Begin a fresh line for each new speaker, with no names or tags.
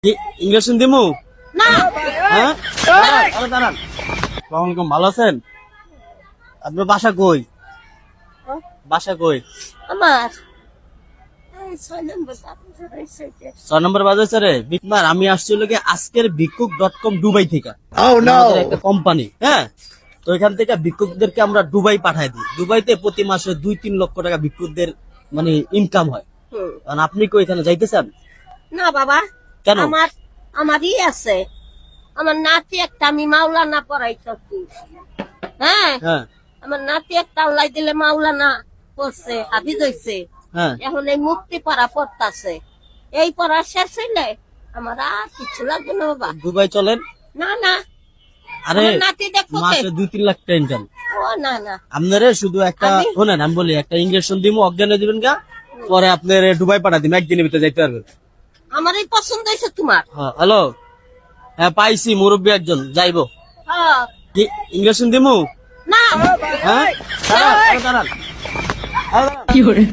কি ইঞ্জেকশন দিমু?
না
হ্যাঁ দাঁড়ান। আসসালামু ভালো আছেন? আপনার বাসা কই? বাসা কই?
আমার এই 6 নম্বর বাবুর রয়েছে যে।
6 নম্বর বাজার রে বিকমার আমি আসছিল কি আজকের ভিক্ষুক.com দুবাই থেকে। আমাদের একটা কোম্পানি, হ্যাঁ, তো এখান থেকে ভিক্ষুকদেরকে আমরা দুবাই পাঠাই দিই। দুবাইতে প্রতি মাসে 2-3 লক্ষ টাকা ভিক্ষুকদের মানে ইনকাম হয়।
হুম।
কারণ আপনি কি এখানে যাইতে চান?
না বাবা,
কেন?
আমারই আছে, আমার নাতি একটা, আমি মাওলানা পড়াইছি। হ্যাঁ,
হ্যাঁ
আমার নাতি একটা আল্লাহ দিলে মাওলানা পড়ছে, হাফিজ হইছে।
হ্যাঁ
এখন এই মুক্তি পড়া পড়তাছে। এই পড়া শেষ হইলে আমার আর কিছু লাগবে না বাবা।
দুবাই চলেন।
না না,
আরে
আমার নাতি দেখো
মাসে 2-3 লাখ টাকা ইনকাম।
ও না না,
আপনারে শুধু একটা শোনেন, আমি বলি একটা ইঞ্জেকশন দিমু, অজ্ঞান হয়ে দিবেন গা, পরে আপনার দুবাই পাঠা দিন, একদিনের ভিতরে যাইতে পারবেন।
আমার এই পছন্দ হয়েছে তোমার।
হ্যাঁ হ্যালো, হ্যাঁ পাইছি মুরব্বী একজন, যাইবো।
হ্যাঁ।
কি ইঞ্জেকশন দিমু?
না
হ্যাঁ দাঁড়ান।
কি hore